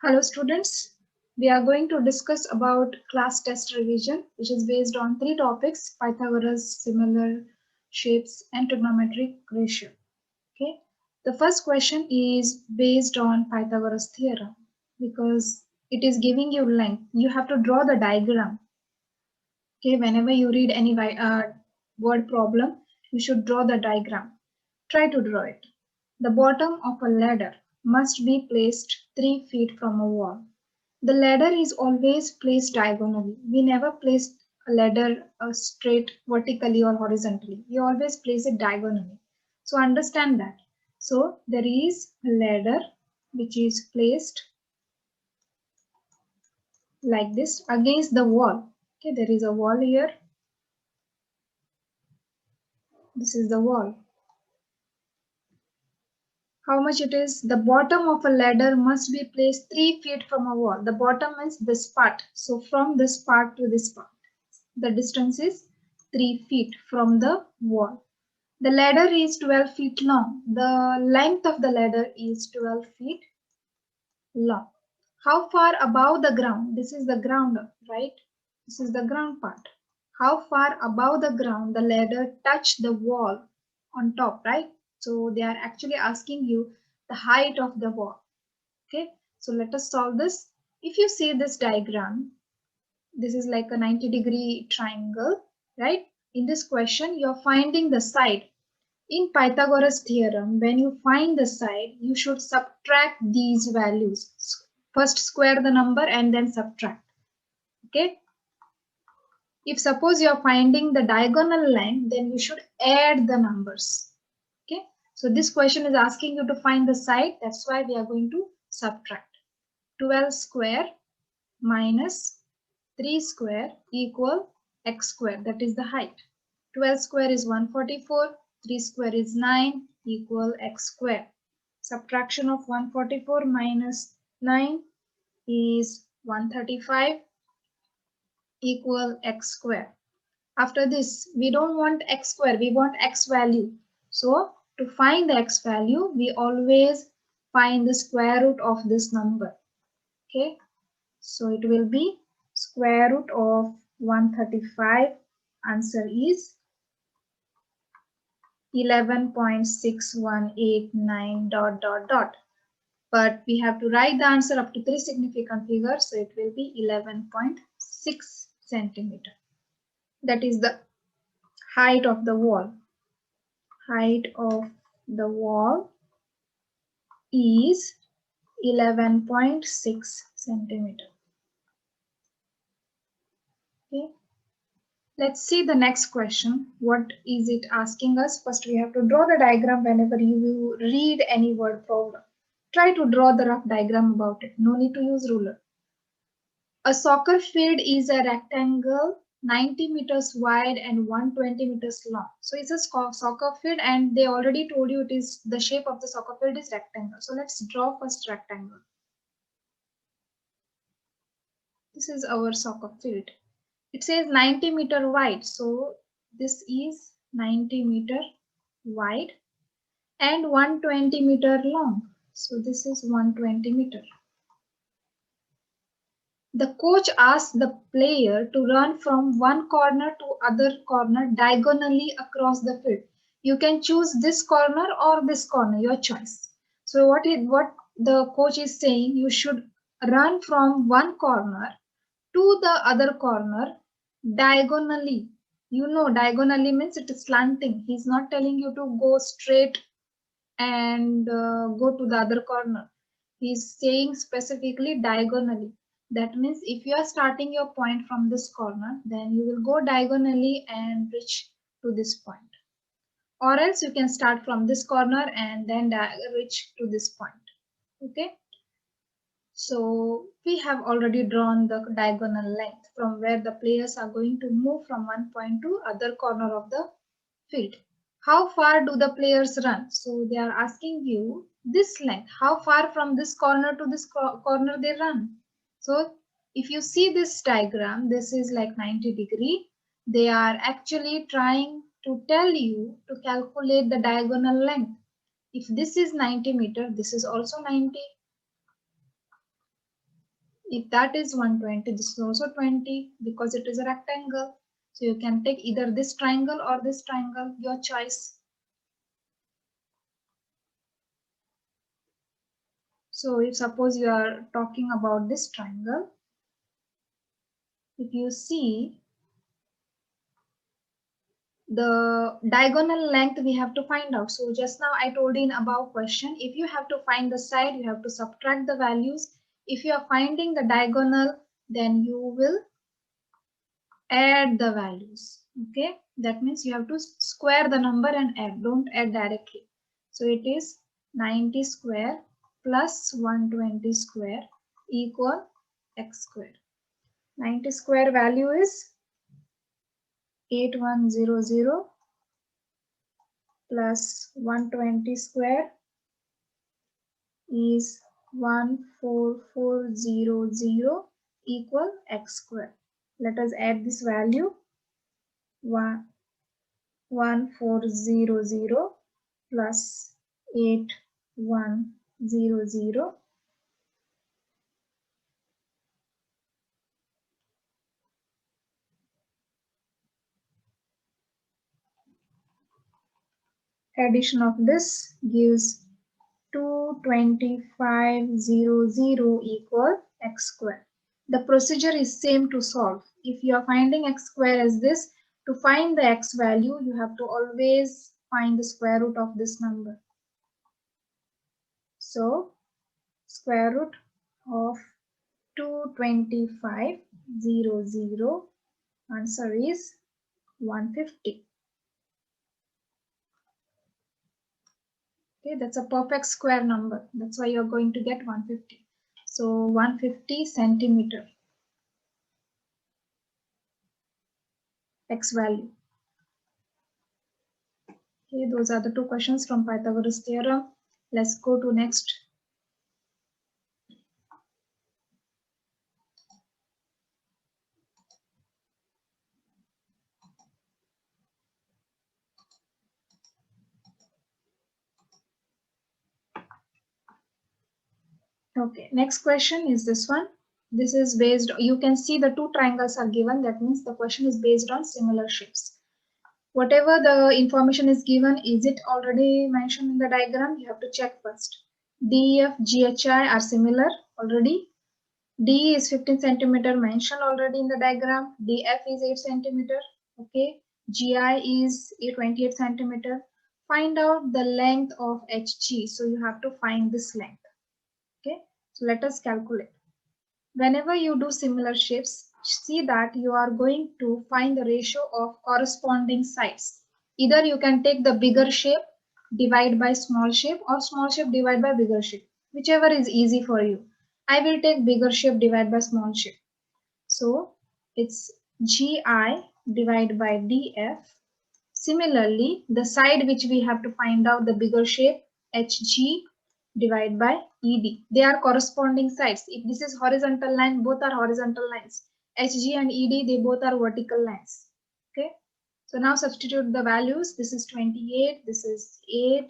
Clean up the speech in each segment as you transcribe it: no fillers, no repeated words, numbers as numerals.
Hello students, we are going to discuss about class test revision which is based on three topics: Pythagoras, similar shapes and trigonometric ratio. Okay, the first question is based on Pythagoras theorem because it is giving you length. You have to draw the diagram. Okay, whenever you read any word problem, you should draw the diagram. Try to draw it. The bottom of a ladder must be placed 3 feet from a wall. The ladder is always placed diagonally. We never place a ladder straight vertically or horizontally. We always place it diagonally. So understand that. So there is a ladder which is placed like this against the wall. Okay, there is a wall here. This is the wall. How much it is? The bottom of a ladder must be placed 3 feet from a wall. The bottom means this part. So from this part to this part, the distance is 3 feet from the wall. The ladder is 12 feet long. The length of the ladder is 12 feet long. How far above the ground? This is the ground, right? This is the ground part. How far above the ground the ladder touch the wall on top, right? So they are actually asking you the height of the wall. Okay, so let us solve this. If you see this diagram, this is like a 90-degree triangle, right? In this question, you're finding the side. In Pythagoras theorem, when you find the side, you should subtract these values. First square the number and then subtract. Okay. If suppose you are finding the diagonal line, then you should add the numbers. Okay. So this question is asking you to find the side. That's why we are going to subtract. 12 square minus 3 square equal x square. That is the height. 12 square is 144. 3 square is 9 equal x square. Subtraction of 144 minus 9 is 135 equal x square. After this, we don't want x square, we want x value. So to find the x value, we always find the square root of this number. Okay, so it will be square root of 135. Answer is 11.6189 dot dot dot. But we have to write the answer up to 3 significant figures, so it will be 11.6 centimeter. That is the height of the wall. Height of the wall is 11.6 centimeter. Okay. Let's see the next question. What is it asking us? First, we have to draw the diagram whenever you read any word problem. Try to draw the rough diagram about it. No need to use ruler. A soccer field is a rectangle 90 meters wide and 120 meters long. So it's a soccer field and they already told you it is the shape of the soccer field is rectangle. So let's draw first rectangle. This is our soccer field. It says 90-meter wide. So this is 90-meter wide and 120-meter long. So this is 120-meter. The coach asks the player to run from one corner to other corner diagonally across the field. You can choose this corner or this corner, your choice. So what the coach is saying, you should run from one corner to the other corner diagonally. You know, diagonally means it is slanting. He's not telling you to go straight and go to the other corner. He's saying specifically diagonally. That means if you are starting your point from this corner, then you will go diagonally and reach to this point. Or else you can start from this corner and then reach to this point. Okay. So we have already drawn the diagonal length from where the players are going to move from one point to other corner of the field. How far do the players run? So they are asking you this length. How far from this corner to this corner they run? So if you see this diagram, this is like 90-degree. They are actually trying to tell you to calculate the diagonal length. If this is 90 meter, this is also 90. If that is 120, this is also 20 because it is a rectangle. So you can take either this triangle or this triangle, your choice. So if suppose you are talking about this triangle, if you see the diagonal length we have to find out. So just now I told you in above question, if you have to find the side, you have to subtract the values. If you are finding the diagonal, then you will add the values. Okay, that means you have to square the number and add, don't add directly. So it is 90 square plus 120 square equal x square. 90 square value is 8100 plus 120 square is 14400 equal x square. Let us add this value. 1400 plus 8100. Addition of this gives 22500 equal x square. The procedure is same to solve. If you are finding x square as this, to find the x value, you have to always find the square root of this number. So, square root of 22500, answer is 150. Okay, that's a perfect square number. That's why you're going to get 150. So 150 centimeter x value. Okay, those are the two questions from Pythagoras theorem. Let's go to next. Okay, next question is this one. This is based, you can see the two triangles are given. That means the question is based on similar shapes. Whatever the information is given, is it already mentioned in the diagram? You have to check first. DEF, GHI are similar already. D is 15 centimeter mentioned already in the diagram. DF is 8 centimeter. Okay. GI is 28 centimeter. Find out the length of HG. So you have to find this length. Okay. So let us calculate. Whenever you do similar shapes, see that you are going to find the ratio of corresponding sides. Either you can take the bigger shape, divide by small shape, or small shape divide by bigger shape. Whichever is easy for you. I will take bigger shape divide by small shape. So it's GI divided by DF. Similarly, the side which we have to find out the bigger shape, HG divided by ED. They are corresponding sides. If this is horizontal line, both are horizontal lines. HG and ED, they both are vertical lines. Okay. So now substitute the values. This is 28, this is 8,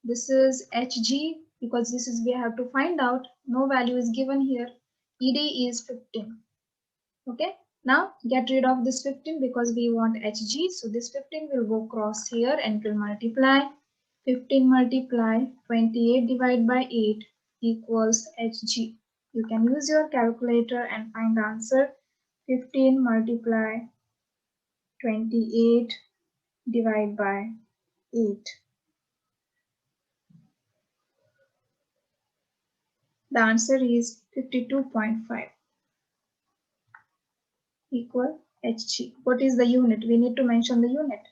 this is HG, because this is we have to find out. No value is given here. ED is 15. Okay. Now get rid of this 15 because we want HG. So this 15 will go cross here and will multiply. 15 multiply 28 divided by 8 equals HG. You can use your calculator and find the answer. 15 multiply 28 divided by 8. The answer is 52.5 equal HG. What is the unit? We need to mention the unit.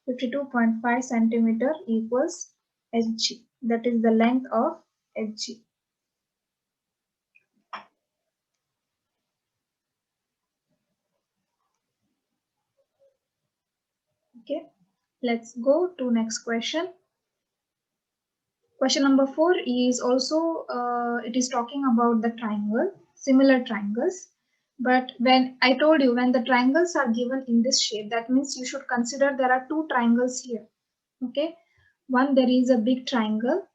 52.5 centimeter equals HG. That is the length of HG. Okay, let's go to next question. Question number 4 is also, it is talking about the triangle, similar triangles. But when I told you, when the triangles are given in this shape, that means you should consider there are two triangles here. Okay, one, there is a big triangle.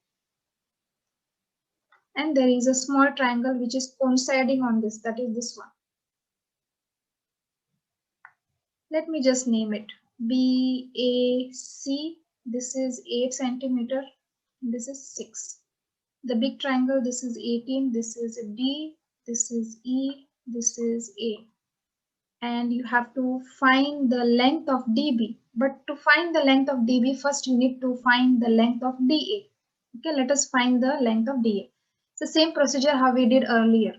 and there is a small triangle which is coinciding on this, that is this one. Let me just name it BAC. This is 8 centimeter, this is 6. The big triangle, this is 18, this is D, this is E, this is A. And you have to find the length of DB. But to find the length of DB, first you need to find the length of DA. Okay, let us find the length of DA. It's the same procedure how we did earlier.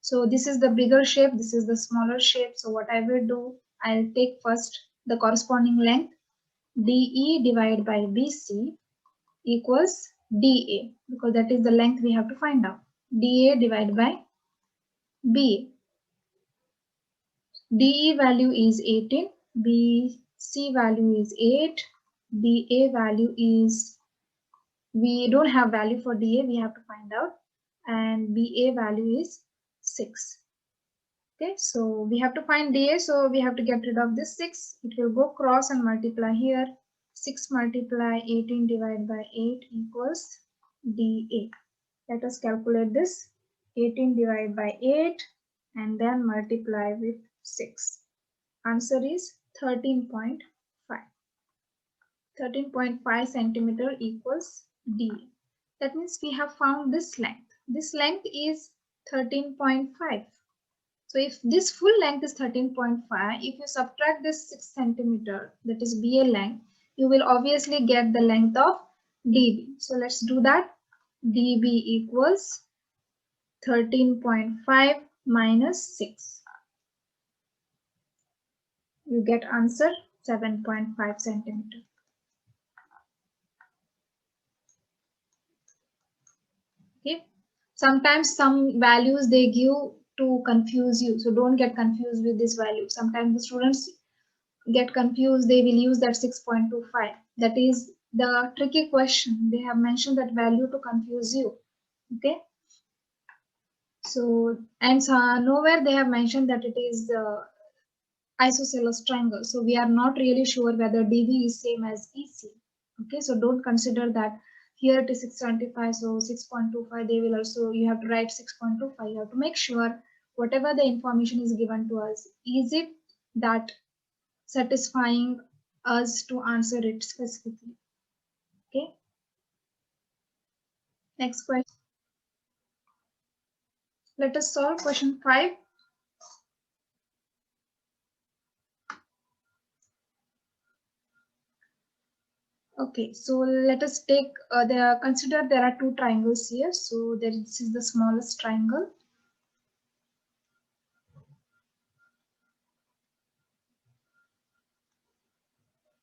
So this is the bigger shape, this is the smaller shape. So what I will do, I'll take first the corresponding length, DE divided by BC equals DA, because that is the length we have to find out. DA divided by BA. DE value is 18, BC value is 8, BA value is, we don't have value for DA, we have to find out, and BA value is 6. Okay, so we have to find DA, so we have to get rid of this 6. It will go cross and multiply here. 6 multiply 18 divided by 8 equals DA. Let us calculate this. 18 divided by 8 and then multiply with 6. Answer is 13.5. 13.5 centimeter equals DA. That means we have found this length. This length is 13.5. So if this full length is 13.5, if you subtract this 6 centimeter, that is BA length, you will obviously get the length of DB. So let's do that. DB equals 13.5 minus 6. You get answer 7.5 centimeter. Okay. Sometimes some values they give to confuse you. So don't get confused with this value. Sometimes the students get confused, they will use that 6.25. That is the tricky question. They have mentioned that value to confuse you. Okay. So, and nowhere they have mentioned that it is isosceles triangle. So we are not really sure whether DB is same as EC. Okay. So don't consider that here it is 675. So 6.25, they will also, you have to write 6.25. You have to make sure whatever the information is given to us, is it that satisfying us to answer it specifically. Okay. Next question. Let us solve question 5. Okay, so let us take consider there are two triangles here. So this is the smallest triangle.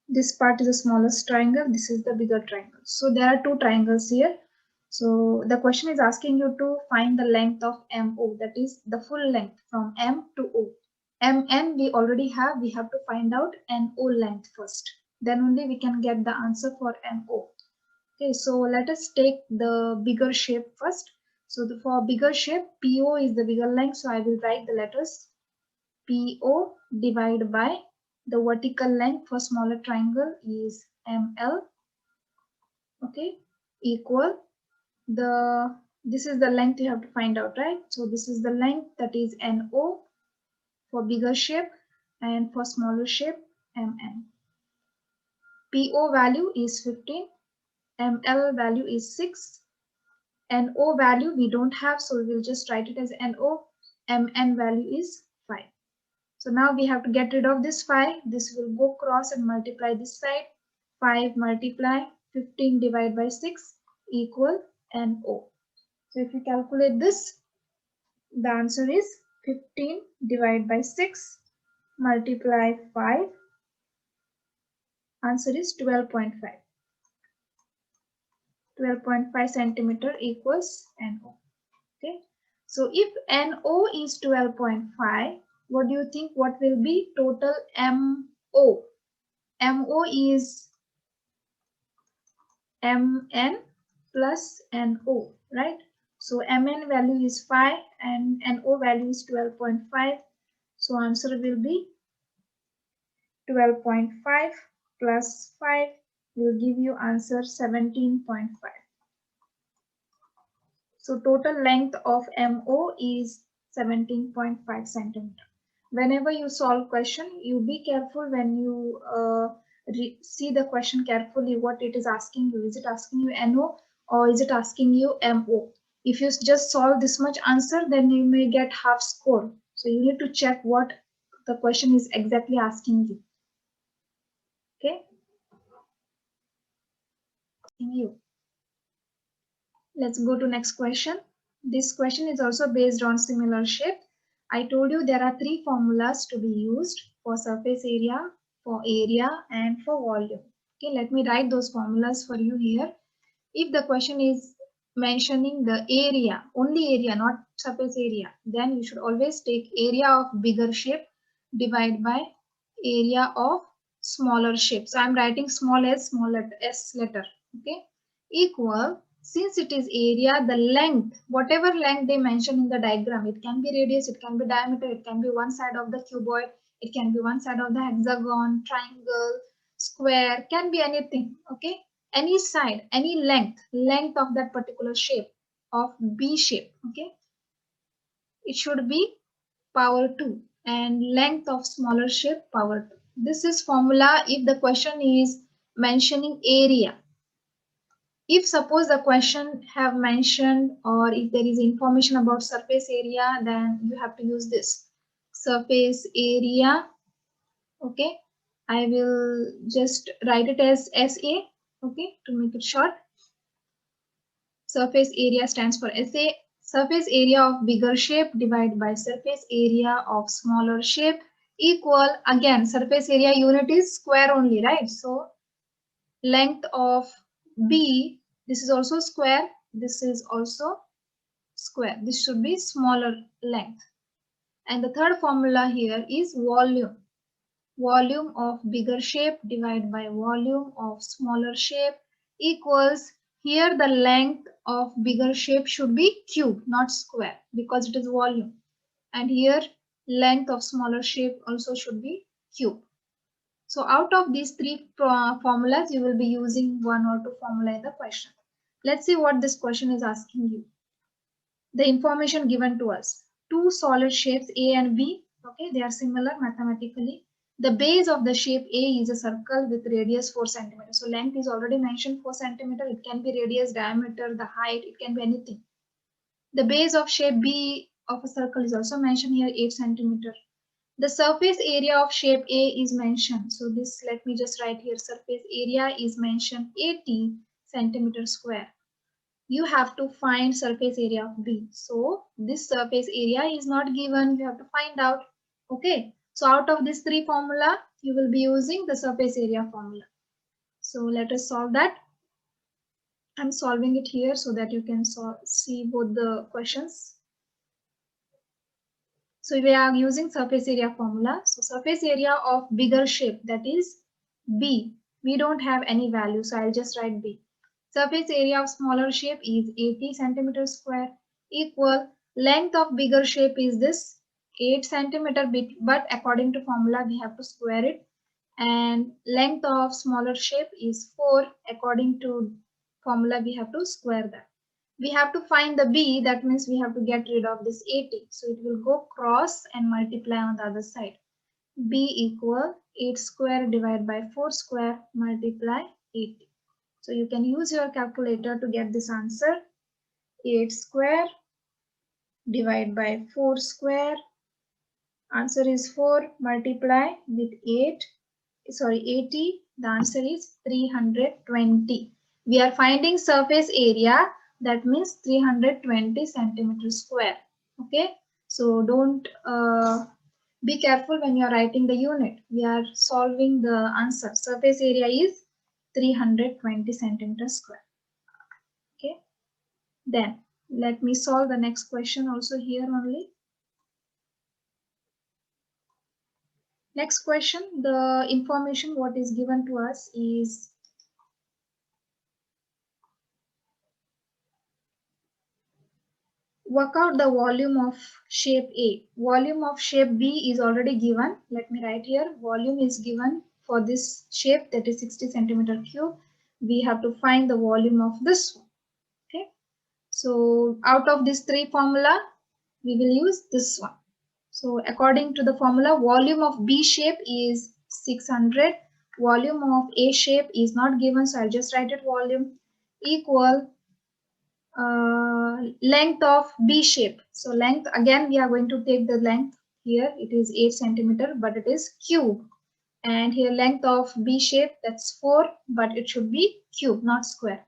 This part is the smallest triangle. This is the bigger triangle. So there are two triangles here. So the question is asking you to find the length of MO, that is the full length from M to O. MN we already have. We have to find out NO length first. Then only we can get the answer for MO. Okay, so let us take the bigger shape first. So for bigger shape, PO is the bigger length. So I will write the letters PO divided by the vertical length for smaller triangle is ML. Okay, equal this is the length you have to find out, right? So this is the length, that is NO for bigger shape, and for smaller shape MN. PO value is 15, ML value is 6, NO value we don't have, so we will just write it as NO. MN value is 5. So now we have to get rid of this 5. This will go cross and multiply this side. 5 multiply 15 divided by 6 equal NO. So if you calculate this, the answer is 15 divided by 6 multiply 5. Answer is 12.5. 12.5 centimeter equals NO. Okay. So if NO is 12.5, what do you think? What will be total MO? MO is MN plus NO, right? So MN value is 5 and NO value is 12.5. So answer will be 12.5 plus 5 will give you answer 17.5. So total length of MO is 17.5 centimeter. Whenever you solve question, you be careful when you see the question carefully what it is asking you. Is it asking you NO or is it asking you MO? If you just solve this much answer, then you may get half score. So you need to check what the question is exactly asking you. Okay? You. Let's go to next question. This question is also based on similar shape. I told you there are three formulas to be used for surface area, for area, and for volume. Okay, let me write those formulas for you here. If the question is mentioning the area, only area, not surface area, then you should always take area of bigger shape divided by area of smaller shape. So I'm writing small s, small letter, s letter, okay, equal, since it is area, the length, whatever length they mention in the diagram, it can be radius, it can be diameter, it can be one side of the cuboid, it can be one side of the hexagon, triangle, square, can be anything, okay, any side, any length of that particular shape of B shape, okay, it should be power 2 and length of smaller shape power 2. This is formula if the question is mentioning area. If suppose the question have mentioned or if there is information about surface area, then you have to use this surface area. Okay, I will just write it as SA, okay, to make it short. Surface area stands for SA. Surface area of bigger shape divided by surface area of smaller shape equal, again surface area unit is square only, right? So length of B, this is also square, this is also square, this should be smaller length. And the third formula here is volume. Volume of bigger shape divided by volume of smaller shape equals, here the length of bigger shape should be cube, not square, because it is volume. And here length of smaller shape also should be cube. So out of these three formulas, you will be using one or two formula in the question. Let's see what this question is asking you. The information given to us. Two solid shapes A and B, okay, they are similar mathematically. The base of the shape A is a circle with radius 4 cm. So length is already mentioned 4 cm. It can be radius, diameter, the height, it can be anything. The base of shape B of a circle is also mentioned here 8 cm. The surface area of shape A is mentioned. So this, let me just write here, surface area is mentioned 80 centimeter square. You have to find surface area of B. So this surface area is not given. You have to find out. Okay. So out of these three formula, you will be using the surface area formula. So let us solve that. I'm solving it here so that you can see both the questions. So we are using surface area formula. So surface area of bigger shape, that is B. We don't have any value, so I'll just write B. Surface area of smaller shape is 80 centimeter square equal, length of bigger shape is this 8 centimeter, but according to formula we have to square it, and length of smaller shape is 4. According to formula we have to square that. We have to find the B, that means we have to get rid of this 80. So it will go cross and multiply on the other side. B equal 8 square divided by 4 square multiply 80. So you can use your calculator to get this answer. 8 square divided by 4 square. Answer is 4 multiply with 80. The answer is 320. We are finding surface area, that means 320 centimeters square. Okay. So don't be careful when you are writing the unit. We are solving the answer. Surface area is 320 centimeters square. Okay. Then let me solve the next question also here only. Next question, the information what is given to us is work out the volume of shape A. Volume of shape B is already given. Let me write here. Volume is given for this shape, that is 60 centimeter cube. We have to find the volume of this one. Okay. So out of this three formula, we will use this one. So according to the formula, volume of B shape is 600. Volume of A shape is not given, so I'll just write it volume equal length of B shape. So length, again we are going to take the length here. It is 8 centimeter, but it is cube. And here length of B shape, that's 4, but it should be cube, not square.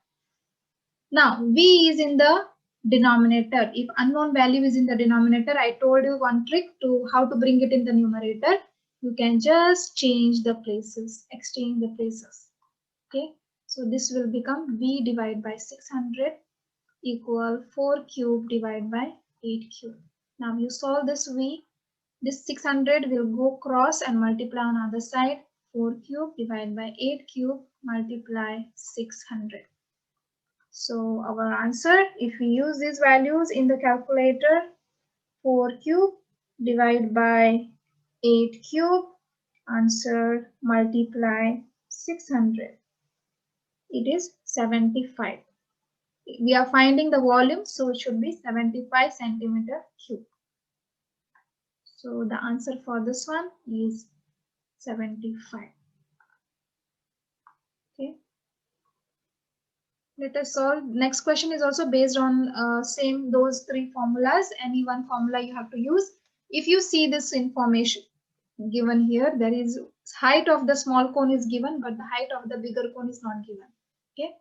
Now V is in the denominator. If unknown value is in the denominator, I told you one trick to how to bring it in the numerator. You can just change the places, exchange the places. Okay, so this will become V divided by 600 equal 4 cube divided by 8 cube. Now you solve this V. This 600 will go cross and multiply on other side. 4 cube divided by 8 cube multiply 600. So our answer, if we use these values in the calculator, 4 cube divided by 8 cube, answer multiply 600. It is 75. We are finding the volume, so it should be 75 centimeter cube. So the answer for this one is 75. Okay. Let us solve. Next question is also based on same those three formulas. Any one formula you have to use. If you see this information given here, there is height of the small cone is given, but the height of the bigger cone is not given. Okay.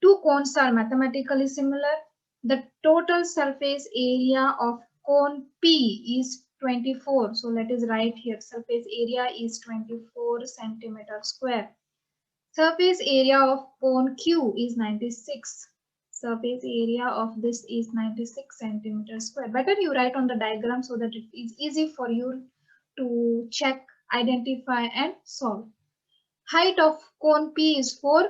Two cones are mathematically similar. The total surface area of cone P is 24. So let us write here surface area is 24 centimeter square. Surface area of cone Q is 96. Surface area of this is 96 centimeters square. Better you write on the diagram so that it is easy for you to check, identify and solve. Height of cone P is 4.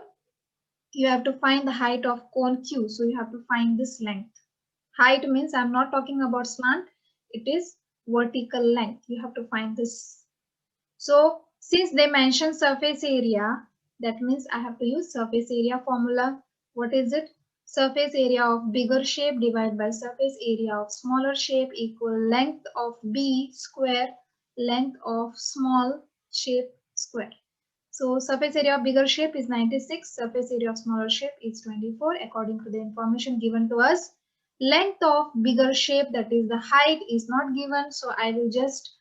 You have to find the height of cone Q. So you have to find this length. Height means I'm not talking about slant. It is vertical length. You have to find this. So since they mention surface area, that means I have to use surface area formula. What is it? Surface area of bigger shape divided by surface area of smaller shape equal length of B square, length of small shape square. So surface area of bigger shape is 96, surface area of smaller shape is 24 according to the information given to us. Length of bigger shape, that is the height, is not given, so I will just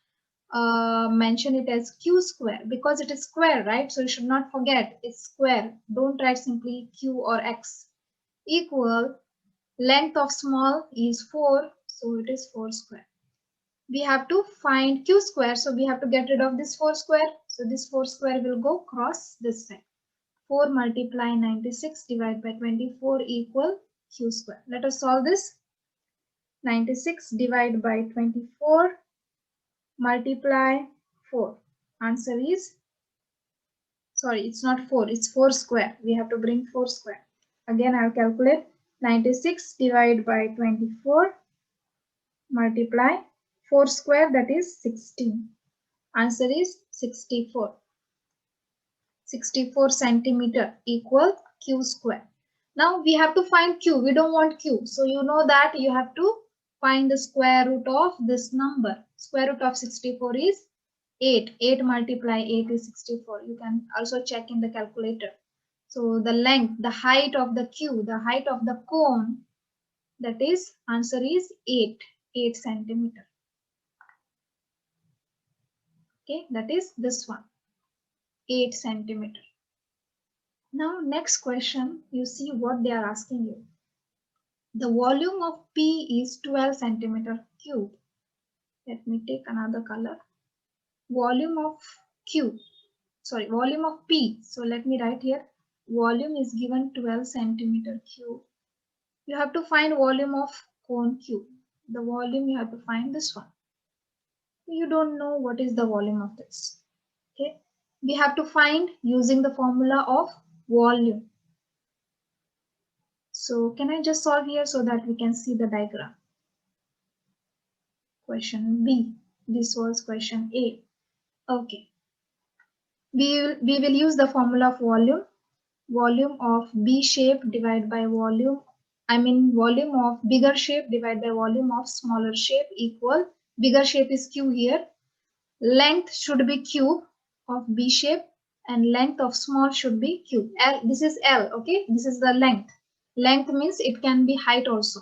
mention it as q square because it is square, right? So you should not forget it's square. Don't write simply q or x. Equal length of small is 4, so it is 4 square. We have to find q square, so we have to get rid of this 4 square. So this 4 square will go cross this side. 4 multiply 96 divided by 24 equal q square. Let us solve this. 96 divided by 24 multiply 4. Answer is, sorry, it's not 4, it's 4 square. We have to bring 4 square. Again, I'll calculate 96 divided by 24 multiply 4 square, that is 16. Answer is 64. 64 centimeter equal q square. Now we have to find q. We don't want q. So you know that you have to find the square root of this number. Square root of 64 is 8. 8 multiply 8 is 64. You can also check in the calculator. So the length, the height of the q, the height of the cone, that is, answer is 8 centimeter. Okay, that is this one, 8 centimeter. Now next question, you see what they are asking you. The volume of P is 12 centimeter cube. Let me take another color. Volume of volume of P. So let me write here. Volume is given 12 centimeter cube. You have to find volume of cone Q. The volume you have to find this one. You don't know what is the volume of this. Okay. We have to find using the formula of volume. So can I just solve here so that we can see the diagram? Question B. This was question A. Okay. We will use the formula of volume. Volume of B shape divided by volume I mean volume of bigger shape divided by volume of smaller shape equal, bigger shape is Q here, length should be cube of B shape and length of small should be cube. L, this is L, okay? This is the length. Length means it can be height also.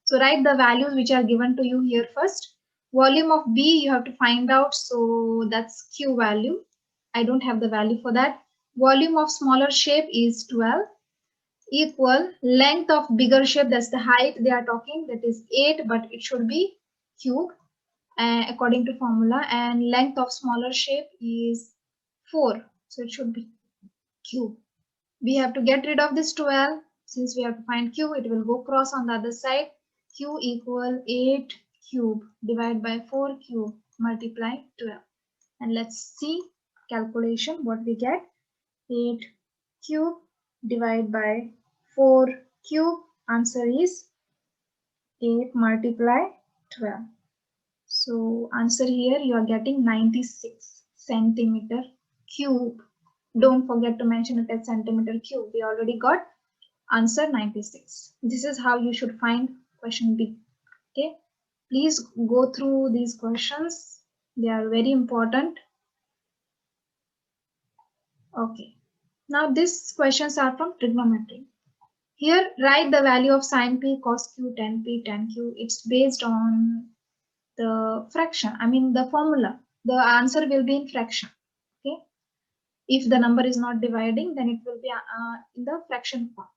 So write the values which are given to you here first. Volume of B you have to find out, so that's Q value. I don't have the value for that. Volume of smaller shape is 12 equal length of bigger shape, that's the height they are talking, that is 8, but it should be cube according to formula, and length of smaller shape is 4, so it should be cube. We have to get rid of this 12. Since we have to find q, it will go cross on the other side. Q equal 8 cube divided by 4 cube multiply 12, and let's see calculation what we get. 8 cube divided by 4 cube, answer is 8 multiply 12. So answer here you are getting 96 centimeter cube. Don't forget to mention it as centimeter cube. We already got answer 96. This is how you should find question B. Okay. Please go through these questions. They are very important. Okay. Now these questions are from trigonometry. Here write the value of sine p, cos q, tan p, tan q. It's based on the fraction, I mean the formula. The answer will be in fraction. Okay. If the number is not dividing, then it will be in the fraction form.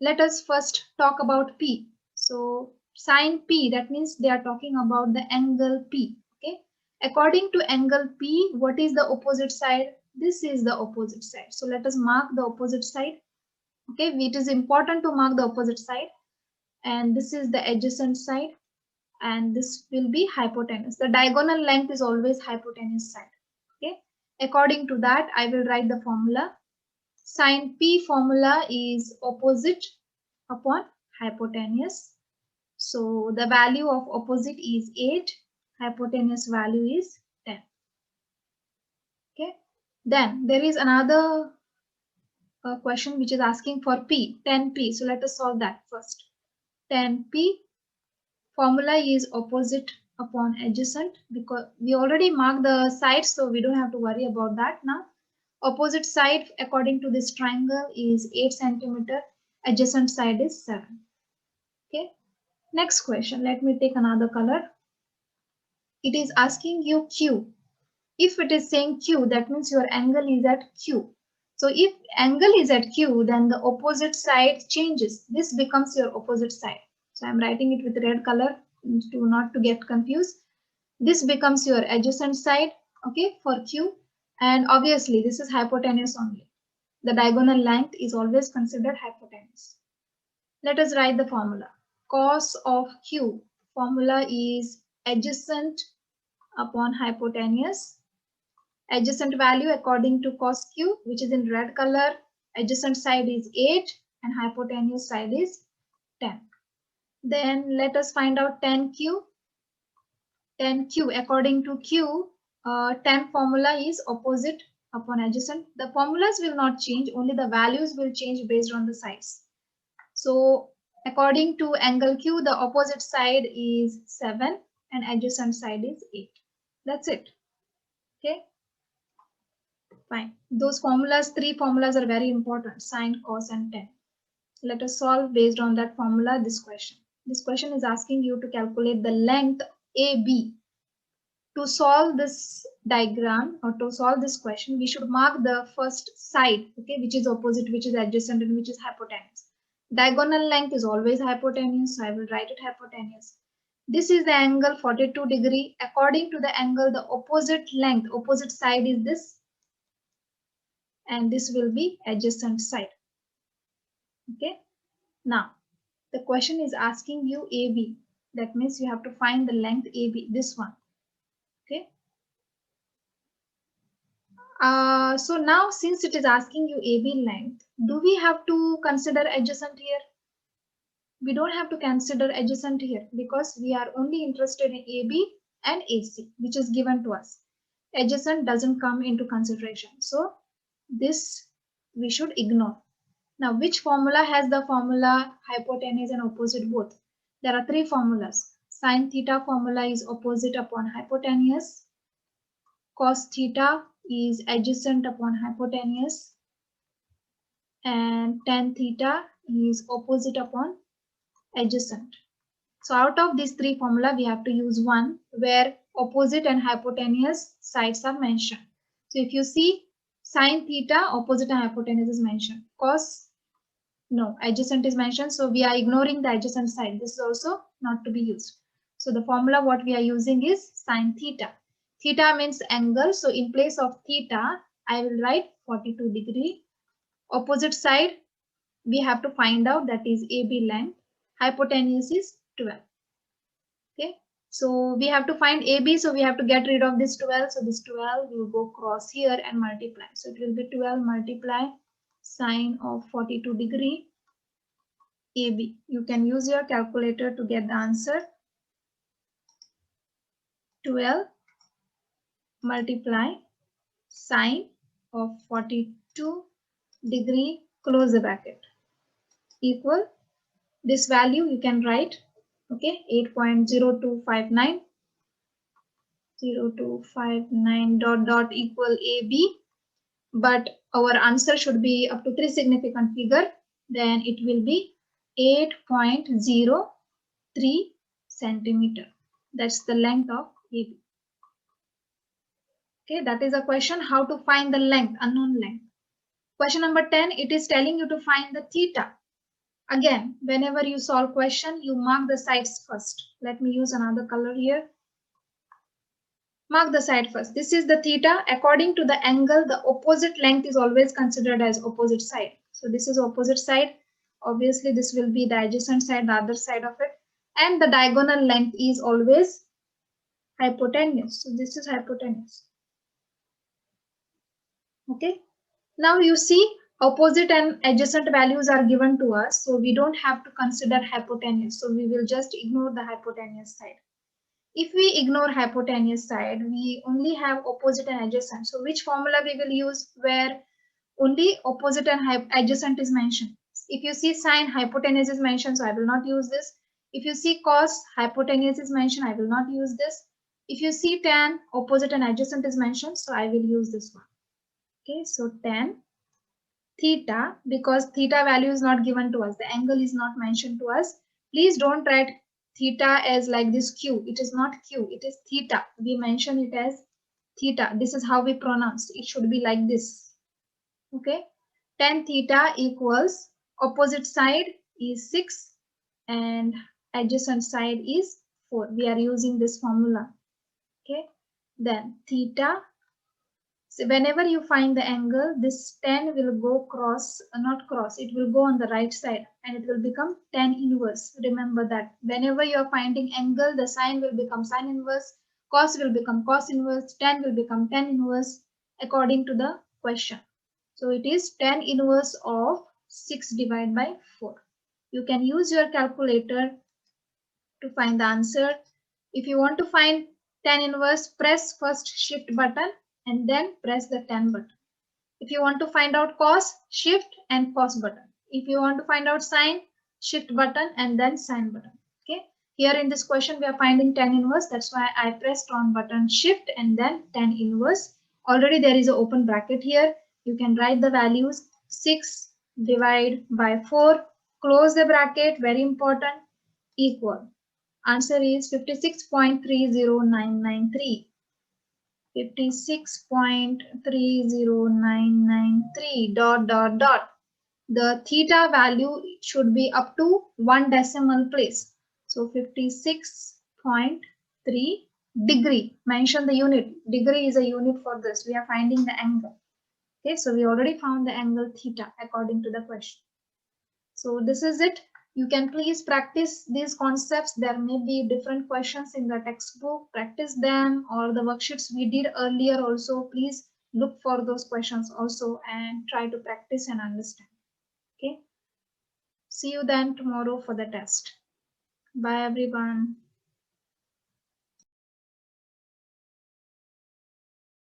Let us first talk about P. So sine P, that means they are talking about the angle P. Okay. According to angle P, what is the opposite side? This is the opposite side. So let us mark the opposite side. Okay. It is important to mark the opposite side. And this is the adjacent side. And this will be hypotenuse. The diagonal length is always hypotenuse side. Okay. According to that, I will write the formula. Sine P formula is opposite upon hypotenuse. So the value of opposite is 8. Hypotenuse value is 10. Okay. Then there is another question which is asking for P, 10P. So let us solve that first. 10P formula is opposite upon adjacent, because we already marked the sides, so we don't have to worry about that now. Opposite side according to this triangle is 8 centimeter. Adjacent side is 7. Okay. Next question. Let me take another color. It is asking you Q. If it is saying Q, that means your angle is at Q. So if angle is at Q, then the opposite side changes. This becomes your opposite side. So I'm writing it with red color to not to get confused. This becomes your adjacent side, okay, for Q. And obviously this is hypotenuse only. The diagonal length is always considered hypotenuse. Let us write the formula. Cos of Q formula is adjacent upon hypotenuse. Adjacent value according to cos Q, which is in red color, adjacent side is 8 and hypotenuse side is 10. Then let us find out tan Q. Tan Q according to Q, tan formula is opposite upon adjacent. The formulas will not change, only the values will change based on the size. So according to angle Q, the opposite side is 7 and adjacent side is 8. That's it. Okay. Fine. Those formulas, 3 formulas are very important: sine, cos, and tan. Let us solve based on that formula this question. This question is asking you to calculate the length AB. To solve this diagram or to solve this question, we should mark the first side, okay, which is opposite, which is adjacent, and which is hypotenuse. Diagonal length is always hypotenuse, so I will write it hypotenuse. This is the angle 42 degree. According to the angle, the opposite length, opposite side is this, and this will be adjacent side. Okay. Now, the question is asking you AB. That means you have to find the length AB, this one. Okay. So now, since it is asking you AB length, do we have to consider adjacent here? We don't have to consider adjacent here because we are only interested in AB and AC, which is given to us. Adjacent doesn't come into consideration. So this we should ignore. Now, which formula has the formula hypotenuse and opposite both? There are three formulas. Sin theta formula is opposite upon hypotenuse. Cos theta is adjacent upon hypotenuse. And tan theta is opposite upon adjacent. So out of these three formula, we have to use one where opposite and hypotenuse sides are mentioned. So if you see sin theta, opposite and hypotenuse is mentioned. Cos, no, adjacent is mentioned. So we are ignoring the adjacent side. This is also not to be used. So the formula what we are using is sin theta. Theta means angle. So in place of theta, I will write 42 degree. Opposite side, we have to find out, that is AB length. Hypotenuse is 12. Okay, so we have to find AB, so we have to get rid of this 12. So this 12 will go cross here and multiply. So it will be 12 multiply sine of 42 degree AB. You can use your calculator to get the answer. 12 multiply sine of 42 degree, close the bracket, equal this value you can write, okay, 8.0259. 0259 dot dot equal AB, but our answer should be up to 3 significant figure, then it will be 8.03 centimeter. That's the length of AB. Okay, that is a question how to find the length, unknown length. Question number 10, it is telling you to find the theta. Again, whenever you solve question, you mark the sides first. Let me use another color here. Mark the side first. This is the theta. According to the angle, the opposite length is always considered as opposite side. So this is opposite side. Obviously, this will be the adjacent side, the other side of it. And the diagonal length is always hypotenuse. So this is hypotenuse. Okay. Now you see opposite and adjacent values are given to us. So we don't have to consider hypotenuse. So we will just ignore the hypotenuse side. If we ignore hypotenuse side, we only have opposite and adjacent. So which formula we will use where only opposite and adjacent is mentioned? If you see sine, hypotenuse is mentioned, so I will not use this. If you see cos, hypotenuse is mentioned, I will not use this. If you see tan, opposite and adjacent is mentioned, so I will use this one. Okay, so tan theta, because theta value is not given to us, the angle is not mentioned to us. Please don't write theta as like this Q. It is not Q, it is theta. We mention it as theta. This is how we pronounce. It should be like this. Okay, tan theta equals opposite side is 6 and adjacent side is 4. We are using this formula. Okay, then theta. So whenever you find the angle, this tan will go cross, not cross, it will go on the right side and it will become tan inverse. Remember that whenever you are finding angle, the sine will become sine inverse, cos will become cos inverse, tan will become tan inverse according to the question. So it is tan inverse of 6 divided by 4. You can use your calculator to find the answer. If you want to find tan inverse, press first shift button and then press the tan button. If you want to find out cos, shift and cos button. If you want to find out sine, shift button and then sine button. Okay. Here in this question, we are finding tan inverse. That's why I pressed on button shift and then tan inverse. Already there is an open bracket here. You can write the values 6 divided by 4. Close the bracket. Very important. Equal. Answer is 56.30993. 56.30993 dot dot dot. The theta value should be up to 1 decimal place. So 56.3 degree. Mention the unit. Degree is a unit for this. We are finding the angle. Okay, so we already found the angle theta according to the question. So this is it. You can please practice these concepts. There may be different questions in the textbook. Practice them, or the worksheets we did earlier also. Please look for those questions also and try to practice and understand. Okay. See you then tomorrow for the test. Bye everyone.